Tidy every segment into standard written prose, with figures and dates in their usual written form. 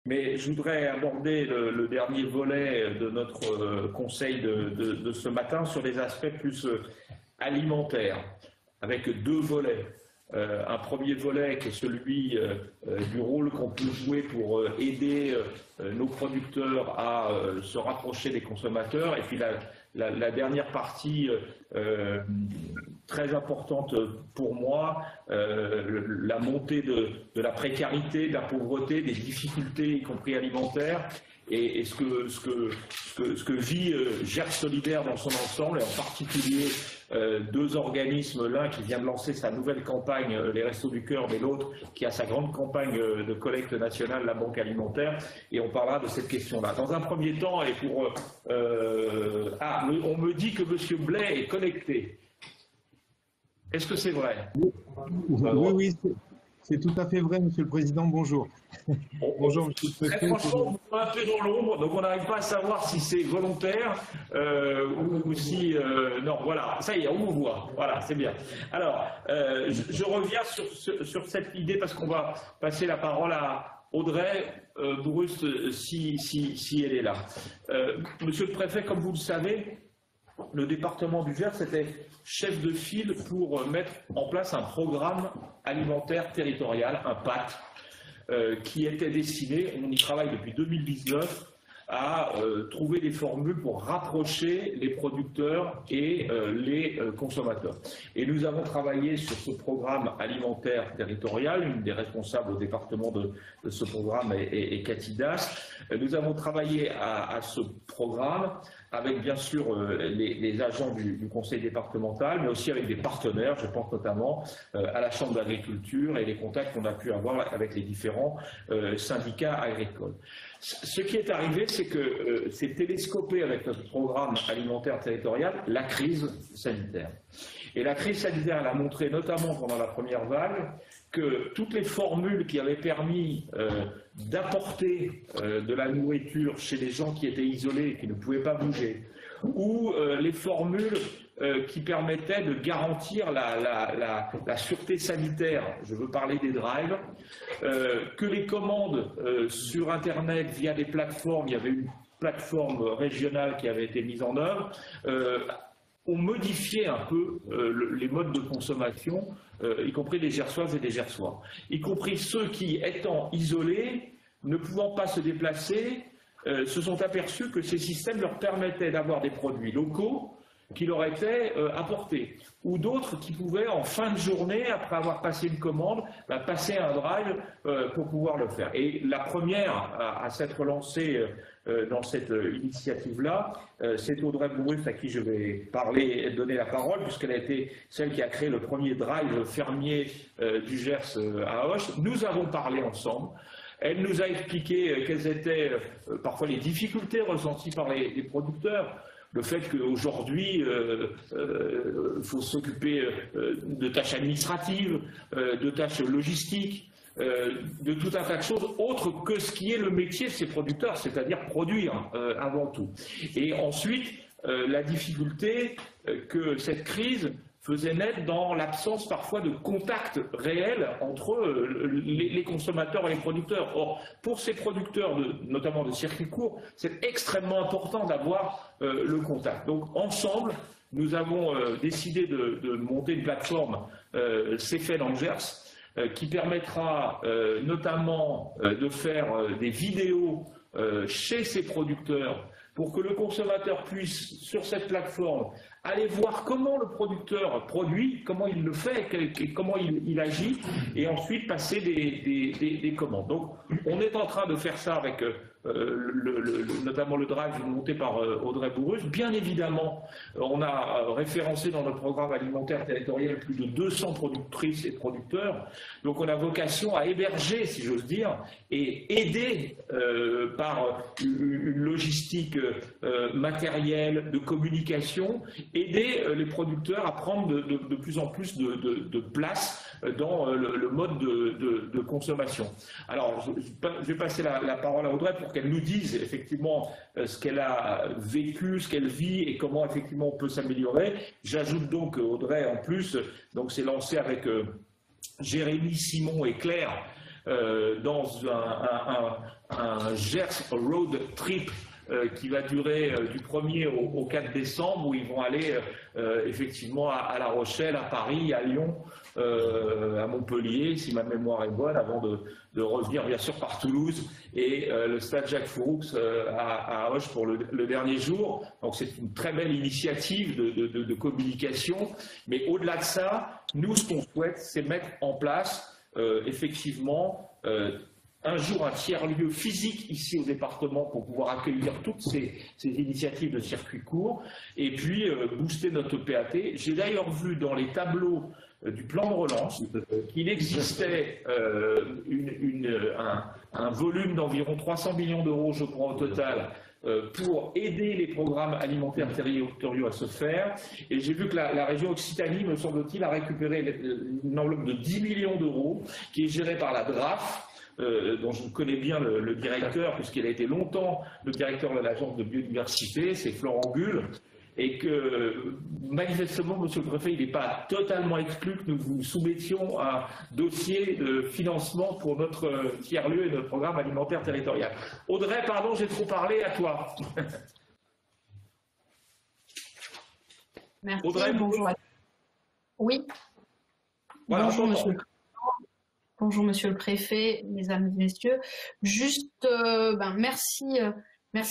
Mais je voudrais aborder le dernier volet de notre conseil de ce matin sur les aspects plus alimentaires, avec deux volets. Un premier volet qui est celui du rôle qu'on peut jouer pour aider nos producteurs à se rapprocher des consommateurs, et puis la dernière partie très importante pour moi, la montée de la précarité, de la pauvreté, des difficultés, y compris alimentaires, et ce que vit Gers Solidaire dans son ensemble, et en particulier deux organismes, l'un qui vient de lancer sa nouvelle campagne, les Restos du Cœur, mais l'autre qui a sa grande campagne de collecte nationale, la Banque Alimentaire, et on parlera de cette question-là. Dans un premier temps, et pour... on me dit que M. Blais est connecté. Est-ce que c'est vrai? Oui, c'est tout à fait vrai, Monsieur le Président. Bonjour. Bonjour, Monsieur le Président. Très franchement, vous êtes un peu dans l'ombre, donc on n'arrive pas à savoir si c'est volontaire ou si... non, voilà, ça y est, on vous voit. Voilà, c'est bien. Alors, je reviens sur cette idée parce qu'on va passer la parole à Audrey Bourrust, si elle est là. Monsieur le Préfet, comme vous le savez, le département du Gers était chef de file pour mettre en place un programme alimentaire territorial, un PAT, qui était destiné, on y travaille depuis 2019, à trouver des formules pour rapprocher les producteurs et les consommateurs. Et nous avons travaillé sur ce programme alimentaire territorial. Une des responsables au département de ce programme est Cathy Das. Nous avons travaillé à ce programme avec bien sûr les agents du conseil départemental, mais aussi avec des partenaires, je pense notamment à la Chambre d'agriculture et les contacts qu'on a pu avoir avec les différents syndicats agricoles. Ce qui est arrivé, c'est que c'est télescopé avec notre programme alimentaire territorial la crise sanitaire. Et la crise sanitaire, elle a montré, notamment pendant la première vague, que toutes les formules qui avaient permis d'apporter de la nourriture chez les gens qui étaient isolés, qui ne pouvaient pas bouger, ou les formules qui permettaient de garantir la sûreté sanitaire, je veux parler des drives, que les commandes sur Internet via des plateformes, il y avait une plateforme régionale qui avait été mise en œuvre, ont modifié un peu les modes de consommation, y compris des Gersoises et des Gersois, y compris ceux qui, étant isolés, ne pouvant pas se déplacer, se sont aperçus que ces systèmes leur permettaient d'avoir des produits locaux qui leur étaient apportés, ou d'autres qui pouvaient, en fin de journée, après avoir passé une commande, passer un drive pour pouvoir le faire. Et la première à s'être lancée dans cette initiative-là, c'est Audrey Bourrust à qui je vais parler et donner la parole, puisqu'elle a été celle qui a créé le premier drive fermier du Gers à Auch. Nous avons parlé ensemble. Elle nous a expliqué quelles étaient parfois les difficultés ressenties par les producteurs. Le fait qu'aujourd'hui, il faut s'occuper de tâches administratives, de tâches logistiques, de tout un tas de choses autres que ce qui est le métier de ces producteurs, c'est-à-dire produire avant tout. Et ensuite, la difficulté que cette crise faisait naître dans l'absence parfois de contact réel entre les consommateurs et les producteurs. Or, pour ces producteurs, notamment de circuits courts, c'est extrêmement important d'avoir le contact. Donc, ensemble, nous avons décidé de monter une plateforme, C'est fait dans le Gers, qui permettra notamment de faire des vidéos chez ces producteurs pour que le consommateur puisse, sur cette plateforme, aller voir comment le producteur produit, comment il le fait, comment il agit, et ensuite passer des commandes. Donc, on est en train de faire ça avec notamment le drive monté par Audrey Bourrust. Bien évidemment, on a référencé dans notre programme alimentaire territorial plus de 200 productrices et producteurs. Donc, on a vocation à héberger, si j'ose dire, et aider par une logistique matérielle, de communication, aider les producteurs à prendre de plus en plus de place dans le mode de consommation. Alors, je vais passer la parole à Audrey pour qu'elle nous dise effectivement ce qu'elle a vécu, ce qu'elle vit et comment effectivement on peut s'améliorer. J'ajoute donc Audrey en plus, donc c'est lancé avec Jérémy, Simon et Claire, dans un Gers Road Trip qui va durer du 1er au 4 décembre, où ils vont aller effectivement à La Rochelle, à Paris, à Lyon, à Montpellier, si ma mémoire est bonne, avant de revenir bien sûr par Toulouse et le stade Jacques Fouroux à Auch pour le dernier jour. Donc c'est une très belle initiative de communication, mais au-delà de ça, nous ce qu'on souhaite, c'est mettre en place effectivement un jour un tiers-lieu physique ici au département pour pouvoir accueillir toutes ces initiatives de circuit court et puis booster notre PAT. J'ai d'ailleurs vu dans les tableaux du plan de relance qu'il existait un volume d'environ 300 millions d'euros, je crois, au total, pour aider les programmes alimentaires territoriaux à se faire. Et j'ai vu que la région Occitanie, me semble-t-il, a récupéré une enveloppe de 10 millions d'euros qui est gérée par la DRAF, dont je connais bien le directeur, puisqu'il a été longtemps le directeur de l'agence de biodiversité, c'est Florent Gull, et que manifestement, monsieur le préfet, il n'est pas totalement exclu que nous vous soumettions un dossier de financement pour notre tiers-lieu et notre programme alimentaire territorial. Audrey, pardon, j'ai trop parlé, à toi. Merci, Audrey, bonjour. Oui. Voilà, bonjour, monsieur le président. Bonjour, monsieur le préfet, mesdames et messieurs. Juste, merci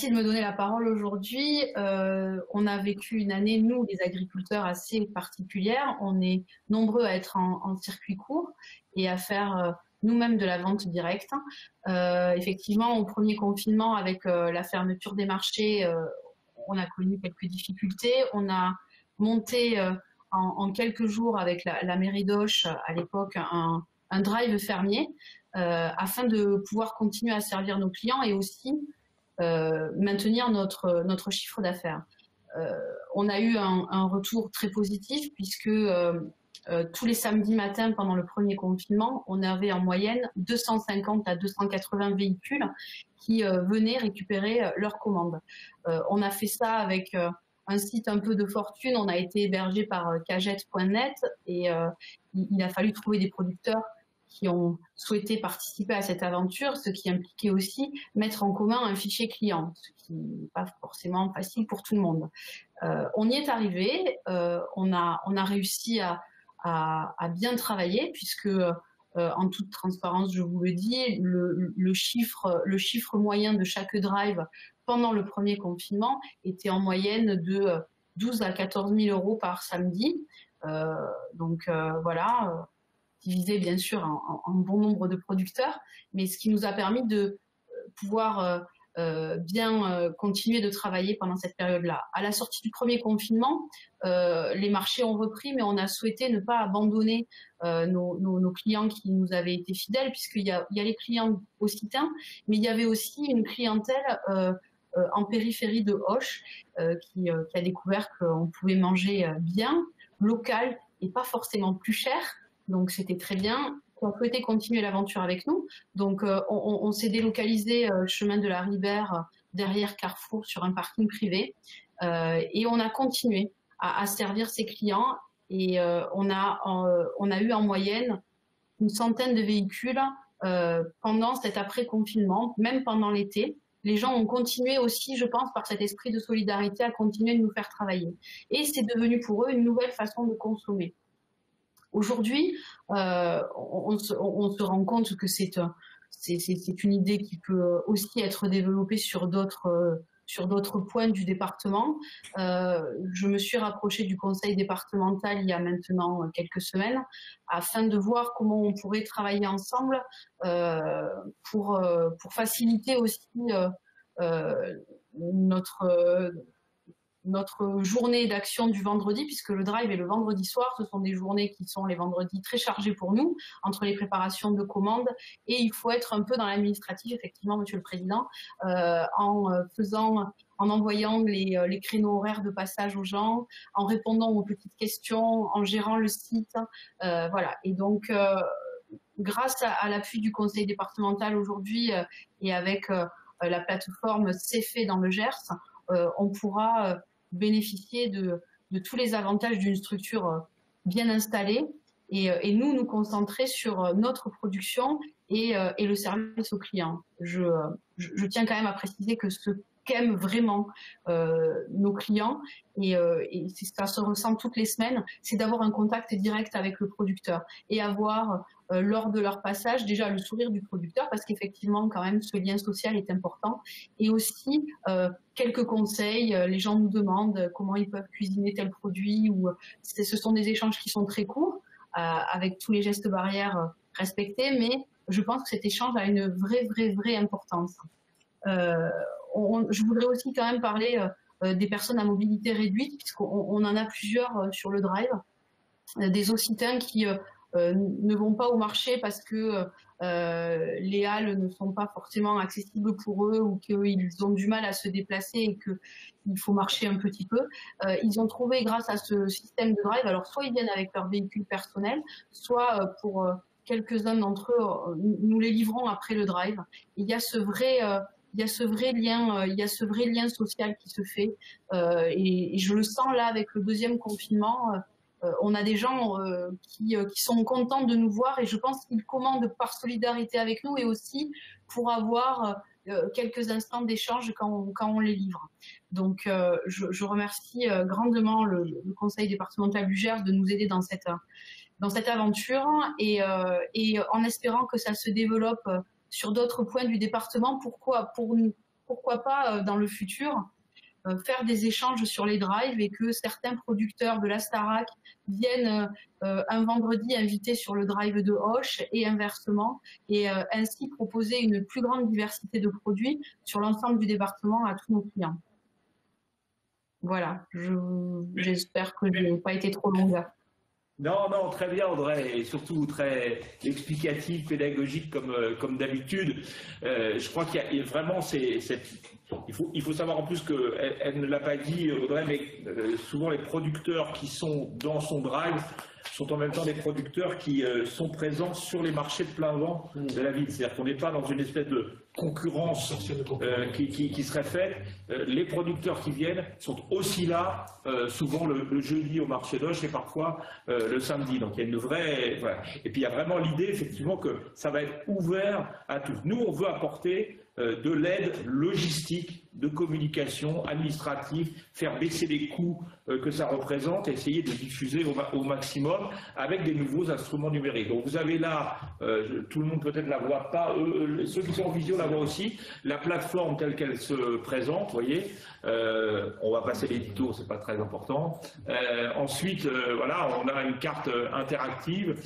de me donner la parole aujourd'hui. On a vécu une année, nous, les agriculteurs, assez particulière. On est nombreux à être en circuit court et à faire nous-mêmes de la vente directe. Effectivement, au premier confinement, avec la fermeture des marchés, on a connu quelques difficultés. On a monté en quelques jours avec la mairie d'Auch, à l'époque, un drive fermier afin de pouvoir continuer à servir nos clients et aussi maintenir notre chiffre d'affaires. On a eu un retour très positif puisque tous les samedis matins pendant le premier confinement, on avait en moyenne 250 à 280 véhicules qui venaient récupérer leurs commandes. On a fait ça avec un site un peu de fortune. On a été hébergé par Cagette.net et il a fallu trouver des producteurs qui ont souhaité participer à cette aventure, ce qui impliquait aussi mettre en commun un fichier client, ce qui n'est pas forcément facile pour tout le monde. On y est arrivé, on a réussi à bien travailler puisque, en toute transparence, je vous le dis, le chiffre moyen de chaque drive pendant le premier confinement était en moyenne de 12 à 14 000 euros par samedi. Voilà, divisé bien sûr en bon nombre de producteurs, mais ce qui nous a permis de pouvoir bien continuer de travailler pendant cette période-là. À la sortie du premier confinement, les marchés ont repris, mais on a souhaité ne pas abandonner nos clients qui nous avaient été fidèles, puisqu'il y a les clients occitans, mais il y avait aussi une clientèle en périphérie de Auch qui a découvert qu'on pouvait manger bien, local et pas forcément plus cher. Donc c'était très bien. On souhaitait continuer l'aventure avec nous. Donc on s'est délocalisé chemin de la Ribère derrière Carrefour sur un parking privé et on a continué à servir ses clients et on a eu en moyenne une centaine de véhicules pendant cet après-confinement, même pendant l'été. Les gens ont continué aussi, je pense, par cet esprit de solidarité, à continuer de nous faire travailler. Et c'est devenu pour eux une nouvelle façon de consommer. Aujourd'hui, on se rend compte que c'est une idée qui peut aussi être développée sur d'autres points du département. Je me suis rapprochée du conseil départemental il y a maintenant quelques semaines afin de voir comment on pourrait travailler ensemble pour faciliter aussi notre journée d'action du vendredi, puisque le drive est le vendredi soir. Ce sont des journées qui sont les vendredis très chargées pour nous, entre les préparations de commandes, et il faut être un peu dans l'administratif, effectivement, Monsieur le Président, en envoyant les créneaux horaires de passage aux gens, en répondant aux petites questions, en gérant le site, voilà. Et donc, grâce à l'appui du conseil départemental aujourd'hui et avec la plateforme C'est fait dans le Gers, on pourra bénéficier de tous les avantages d'une structure bien installée et nous concentrer sur notre production et le service aux clients. Je tiens quand même à préciser que ce qu'aiment vraiment nos clients, et ça se ressent toutes les semaines, c'est d'avoir un contact direct avec le producteur et avoir lors de leur passage déjà le sourire du producteur, parce qu'effectivement quand même ce lien social est important, et aussi quelques conseils. Les gens nous demandent comment ils peuvent cuisiner tel produit, ou ce sont des échanges qui sont très courts avec tous les gestes barrières respectés, mais je pense que cet échange a une vraie importance. Je voudrais aussi quand même parler des personnes à mobilité réduite, puisqu'on en a plusieurs sur le drive, des Occitans qui ne vont pas au marché parce que les halles ne sont pas forcément accessibles pour eux, ou qu'ils ont du mal à se déplacer et qu'il faut marcher un petit peu. Ils ont trouvé, grâce à ce système de drive, alors soit ils viennent avec leur véhicule personnel, soit pour quelques-uns d'entre eux, nous les livrons après le drive. Il y a ce vrai lien social qui se fait, et je le sens là avec le deuxième confinement. On a des gens qui sont contents de nous voir, et je pense qu'ils commandent par solidarité avec nous, et aussi pour avoir quelques instants d'échange quand on les livre. Donc je remercie grandement le conseil départemental du Gers de nous aider dans cette aventure, et en espérant que ça se développe sur d'autres points du département. Pourquoi pas dans le futur faire des échanges sur les drives, et que certains producteurs de la Starac viennent un vendredi inviter sur le drive de Auch, et inversement, et ainsi proposer une plus grande diversité de produits sur l'ensemble du département à tous nos clients. Voilà, j'espère que je n'ai pas été trop longue. Non, non, très bien Audrey, et surtout très explicatif, pédagogique comme d'habitude. Je crois qu'il y a vraiment il faut savoir en plus qu'elle ne l'a pas dit Audrey, mais souvent les producteurs qui sont dans son drive sont en même temps des producteurs qui sont présents sur les marchés de plein vent de la ville. C'est-à-dire qu'on n'est pas dans une espèce de concurrence qui serait faite. Les producteurs qui viennent sont aussi là, souvent le jeudi au marché d'Auch, et parfois le samedi. Donc il y a une vraie... Voilà. Et puis il y a vraiment l'idée, effectivement, que ça va être ouvert à tous. Nous, on veut apporter de l'aide logistique, de communication, administrative, faire baisser les coûts que ça représente, essayer de diffuser au maximum avec des nouveaux instruments numériques. Donc vous avez là, tout le monde peut-être la voit pas, ceux qui sont en visio la voient aussi, la plateforme telle qu'elle se présente, vous voyez. On va passer l'édito, c'est pas très important. Ensuite, voilà, on a une carte interactive,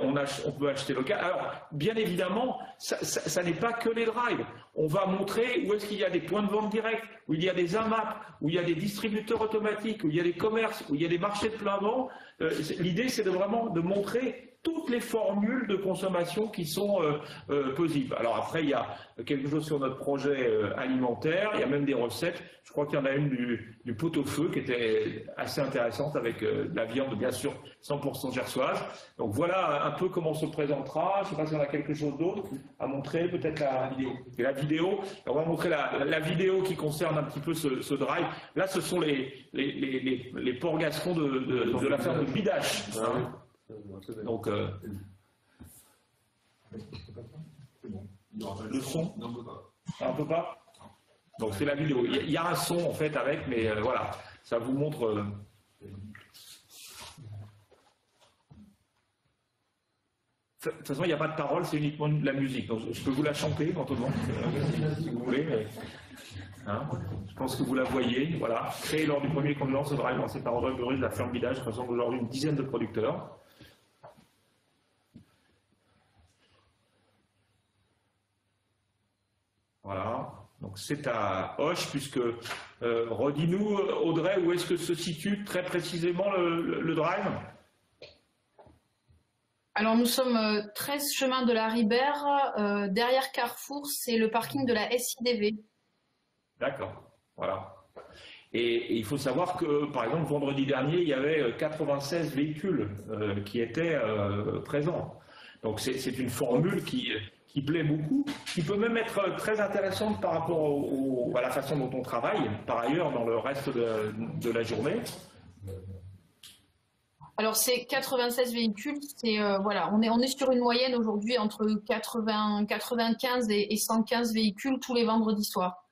on peut acheter local. Alors, bien évidemment, ça n'est pas que les drives. On va montrer où est-ce qu'il y a des points de vente directs, où il y a des AMAP, où il y a des distributeurs automatiques, où il y a des commerces, où il y a des marchés de plein vent. L'idée, c'est vraiment de montrer toutes les formules de consommation qui sont possibles. Alors après, il y a quelque chose sur notre projet alimentaire, il y a même des recettes. Je crois qu'il y en a une du pot-au-feu qui était assez intéressante, avec de la viande, bien sûr, 100% gersoise. Donc voilà un peu comment on se présentera. Je ne sais pas si on a quelque chose d'autre à montrer, peut-être la vidéo. On va montrer la vidéo qui concerne un petit peu ce drive. Là, ce sont les porcs gascons de la ferme de Bidache. Donc, le son, on peut pas. Donc c'est la vidéo. Il y a un son en fait avec, mais voilà, ça vous montre. De toute façon, il n'y a pas de parole, c'est uniquement de la musique. Donc je peux vous la chanter éventuellement, si vous voulez. Mais, hein, je pense que vous la voyez. Voilà, créé lors du premier confinement, ce drive lancé par Audrey Burus de la ferme Bidache, rassemble aujourd'hui une dizaine de producteurs. Voilà, donc c'est à Auch, puisque, redis-nous Audrey, où est-ce que se situe très précisément le drive? Alors nous sommes 13 chemin de la Ribère, derrière Carrefour, c'est le parking de la SIDV. D'accord, voilà. Et il faut savoir que, par exemple, vendredi dernier, il y avait 96 véhicules qui étaient présents. Donc c'est une formule qui plaît beaucoup, qui peut même être très intéressante par rapport à la façon dont on travaille, par ailleurs, dans le reste de la journée. Alors c'est 96 véhicules, voilà, on est sur une moyenne aujourd'hui entre 95 et 115 véhicules tous les vendredis soirs.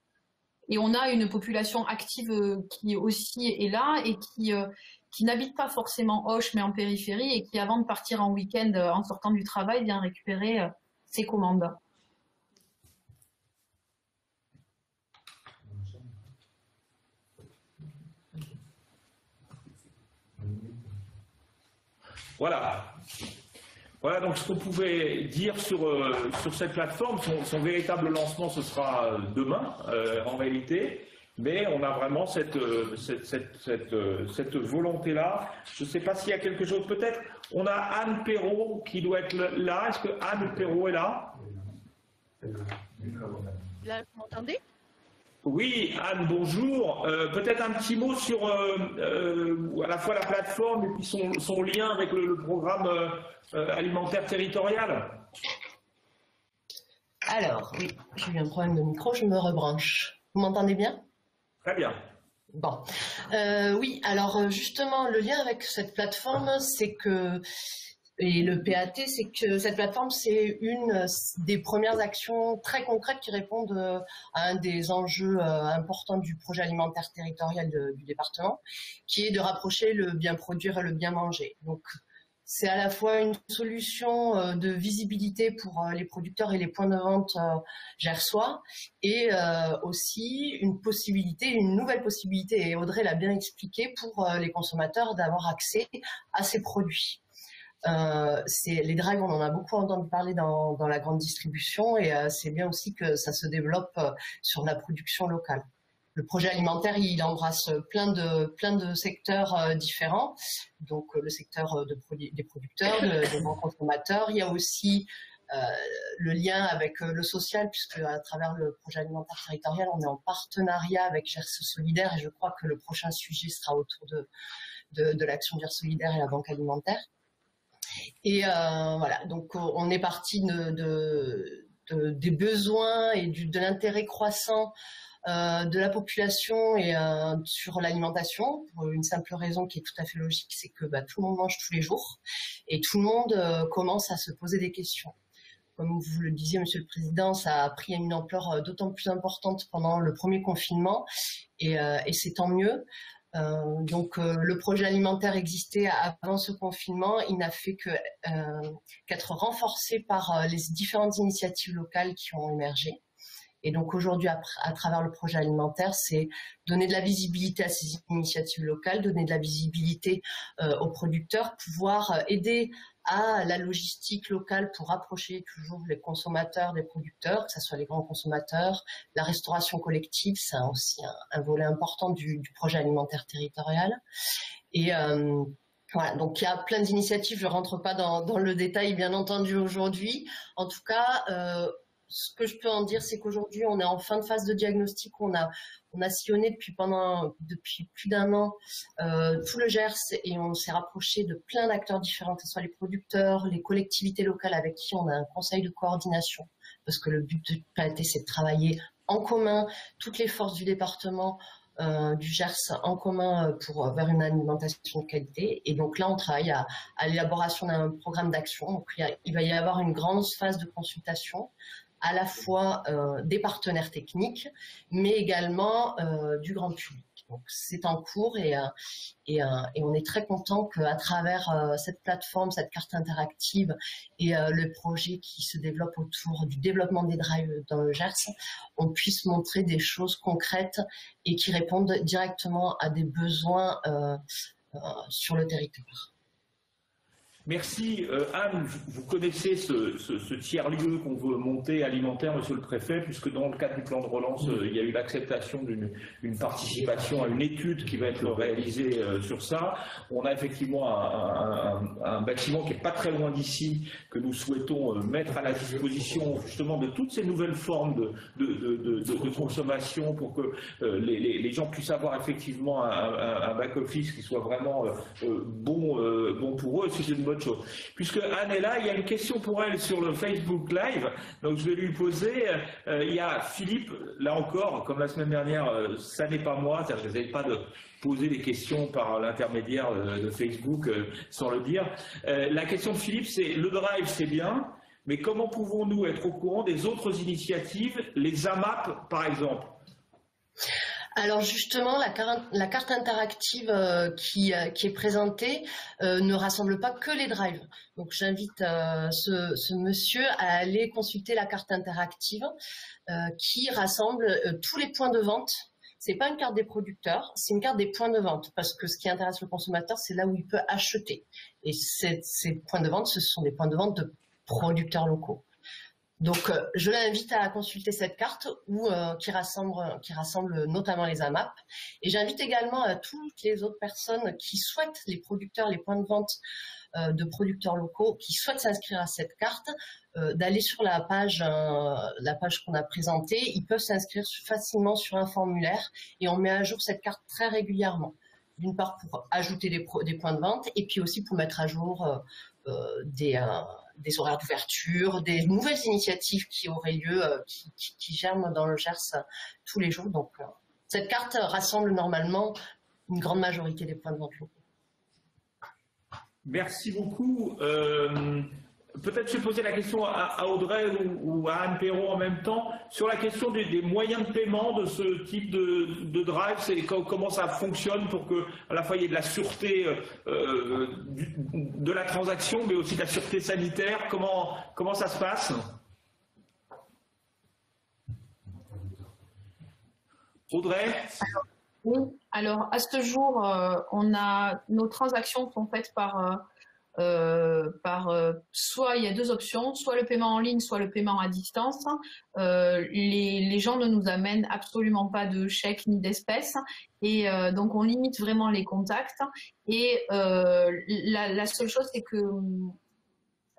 Et on a une population active qui aussi est là et qui n'habite pas forcément Auch mais en périphérie et qui avant de partir en week-end en sortant du travail vient récupérer ses commandes. Voilà. Voilà donc ce qu'on pouvait dire sur cette plateforme. Son véritable lancement, ce sera demain en réalité. Mais on a vraiment cette volonté-là. Je ne sais pas s'il y a quelque chose. Peut-être on a Anne Perrault qui doit être là. Est-ce que Anne Perrault est là? Là, vous m'entendez? Oui, Anne, bonjour. Peut-être un petit mot sur à la fois la plateforme et puis son lien avec le programme alimentaire territorial. Alors, oui, j'ai eu un problème de micro, je me rebranche. Vous m'entendez bien? Très bien. Bon. Oui, alors justement, le lien avec cette plateforme, c'est que, et le PAT, c'est que cette plateforme, c'est une des premières actions très concrètes qui répondent à un des enjeux importants du projet alimentaire territorial du département, qui est de rapprocher le bien produire et le bien manger. Donc, c'est à la fois une solution de visibilité pour les producteurs et les points de vente gersois et aussi une possibilité, une nouvelle possibilité, et Audrey l'a bien expliqué, pour les consommateurs d'avoir accès à ces produits. Les drives, on en a beaucoup entendu parler dans la grande distribution et c'est bien aussi que ça se développe sur la production locale. Le projet alimentaire, il embrasse plein de secteurs différents, donc le secteur des producteurs, des grands consommateurs. Il y a aussi le lien avec le social, puisque à travers le projet alimentaire territorial, on est en partenariat avec Gers Solidaire et je crois que le prochain sujet sera autour de l'action Gers Solidaire et la banque alimentaire. Et voilà, donc on est parti des besoins et de l'intérêt croissant de la population et sur l'alimentation, pour une simple raison qui est tout à fait logique, c'est que tout le monde mange tous les jours et tout le monde commence à se poser des questions. Comme vous le disiez, Monsieur le Président, ça a pris une ampleur d'autant plus importante pendant le premier confinement et c'est tant mieux. Donc le projet alimentaire existait avant ce confinement, il n'a fait qu'être renforcé par les différentes initiatives locales qui ont émergé. Et donc aujourd'hui, à travers le projet alimentaire, c'est donner de la visibilité à ces initiatives locales, donner de la visibilité aux producteurs, pouvoir aider à la logistique locale pour rapprocher toujours les consommateurs des producteurs, que ce soit les grands consommateurs, la restauration collective, c'est aussi un volet important du projet alimentaire territorial. Et voilà, donc il y a plein d'initiatives, je ne rentre pas dans le détail bien entendu aujourd'hui. En tout cas, ce que je peux en dire, c'est qu'aujourd'hui, on est en fin de phase de diagnostic. On a sillonné depuis plus d'un an tout le Gers et on s'est rapproché de plein d'acteurs différents, que ce soit les producteurs, les collectivités locales avec qui on a un conseil de coordination. Parce que le but du PAT, c'est de travailler en commun, toutes les forces du département, du Gers en commun vers une alimentation de qualité. Et donc là, on travaille à l'élaboration d'un programme d'action. Donc il va y avoir une grande phase de consultation, à la fois des partenaires techniques, mais également du grand public. Donc c'est en cours et on est très content qu'à travers cette plateforme, cette carte interactive et le projet qui se développe autour du développement des drives dans le Gers, on puisse montrer des choses concrètes et qui répondent directement à des besoins sur le territoire. Merci. Anne, vous connaissez ce tiers-lieu qu'on veut monter alimentaire, Monsieur le Préfet, puisque dans le cadre du plan de relance, il y a eu l'acceptation d'une participation à une étude qui va être réalisée sur ça. On a effectivement un bâtiment qui n'est pas très loin d'ici, que nous souhaitons mettre à la disposition justement de toutes ces nouvelles formes de consommation pour que les gens puissent avoir effectivement un back-office qui soit vraiment bon pour eux. C'est une bonne autre chose. Puisque Anne est là, il y a une question pour elle sur le Facebook Live, donc je vais lui poser. Il y a Philippe, là encore, comme la semaine dernière, ça n'est pas moi, c'est-à-dire que je n'essaie pas de poser des questions par l'intermédiaire de Facebook sans le dire. La question de Philippe, c'est le Drive, c'est bien, mais comment pouvons-nous être au courant des autres initiatives, les AMAP par exemple? Alors justement, la carte interactive qui est présentée ne rassemble pas que les drives. Donc j'invite ce monsieur à aller consulter la carte interactive qui rassemble tous les points de vente. C'est pas une carte des producteurs, c'est une carte des points de vente, parce que ce qui intéresse le consommateur, c'est là où il peut acheter. Et ces points de vente, ce sont des points de vente de producteurs locaux. Donc, je l'invite à consulter cette carte qui rassemble notamment les AMAP. Et j'invite également à toutes les autres personnes qui souhaitent, les producteurs, les points de vente de producteurs locaux, qui souhaitent s'inscrire à cette carte, d'aller sur la page qu'on a présentée. Ils peuvent s'inscrire facilement sur un formulaire et on met à jour cette carte très régulièrement. D'une part pour ajouter des points de vente et puis aussi pour mettre à jour des horaires d'ouverture, des nouvelles initiatives qui auraient lieu, qui germent dans le Gers tous les jours. Donc, cette carte rassemble normalement une grande majorité des points de vente locaux. Merci beaucoup. Peut-être je vais poser la question à Audrey ou à Anne Perrault en même temps sur la question des moyens de paiement de ce type de drive. Comment ça fonctionne pour que à la fois il y ait de la sûreté de la transaction, mais aussi de la sûreté sanitaire. Comment ça se passe? Audrey? Oui. Alors à ce jour, nos transactions sont faites par soit il y a deux options, soit le paiement en ligne, soit le paiement à distance. Les gens ne nous amènent absolument pas de chèques ni d'espèces et donc on limite vraiment les contacts. Et la seule chose, c'est que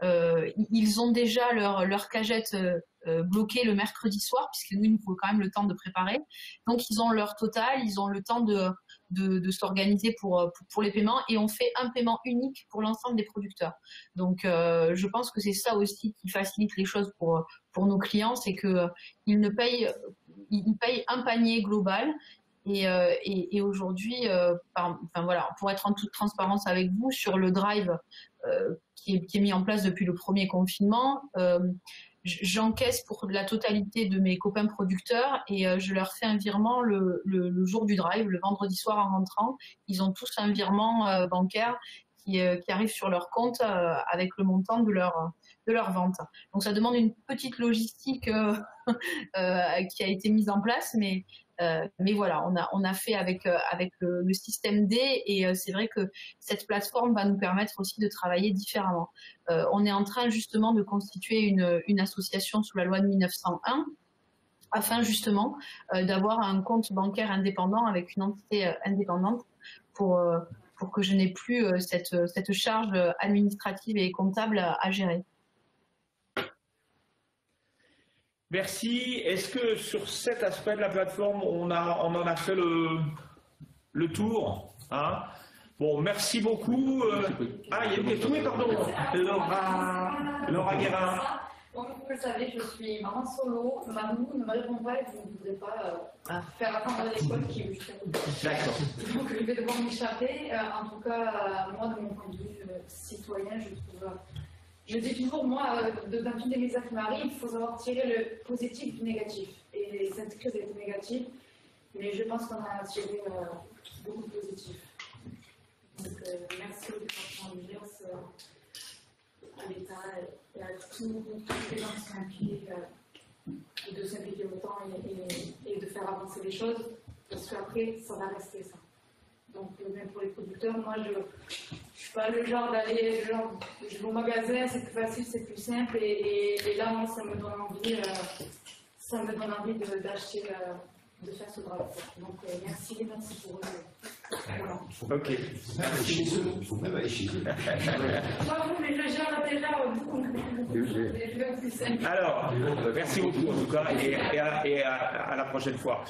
ils ont déjà leur cagette bloquée le mercredi soir, puisque nous, il nous faut quand même le temps de préparer. Donc ils ont leur total, ils ont le temps de s'organiser pour les paiements et on fait un paiement unique pour l'ensemble des producteurs. Donc je pense que c'est ça aussi qui facilite les choses pour nos clients, c'est qu'ils payent un panier global et aujourd'hui, voilà, pour être en toute transparence avec vous, sur le drive qui est mis en place depuis le premier confinement, j'encaisse pour la totalité de mes copains producteurs et je leur fais un virement le jour du drive, le vendredi soir en rentrant. Ils ont tous un virement bancaire qui arrive sur leur compte avec le montant de leur vente. Donc ça demande une petite logistique qui a été mise en place, mais voilà, on a fait avec le système D et c'est vrai que cette plateforme va nous permettre aussi de travailler différemment. On est en train justement de constituer une association sous la loi de 1901 afin justement d'avoir un compte bancaire indépendant avec une entité indépendante pour que je n'ai plus cette charge administrative et comptable à gérer. Merci. Est-ce que sur cet aspect de la plateforme, on en a fait le tour, hein? Bon, merci beaucoup. Il y a une question, pardon. Laura Guérin. Bon, comme vous le savez, je suis maman solo. Ma nounou ne me répond pas et vous ne voudrez pas faire attendre l'école qui est jusqu'à vous. D'accord. Donc je vais devoir m'échapper. En tout cas, moi, de mon point de vue citoyen, je dis toujours, moi, dans toutes les misères qui m'arrivent, il faut savoir tirer le positif du négatif. Et cette crise est négative, mais je pense qu'on a tiré beaucoup de positif. Donc, merci au département du Gers, à l'État et à tous les gens qui sont impliqués, de s'impliquer autant et de faire avancer les choses, parce qu'après, ça va rester ça. Donc, même pour les producteurs, moi, je ne suis pas le genre d'aller, je vais au magasin, c'est plus facile, c'est plus simple, et là, moi, ça me donne envie d'acheter, de faire ce travail. Donc, merci pour eux. Voilà. Ok. Il faut même aller chez eux. Moi, mais je gère déjà beaucoup. Alors, merci beaucoup en tout cas, et à la prochaine fois.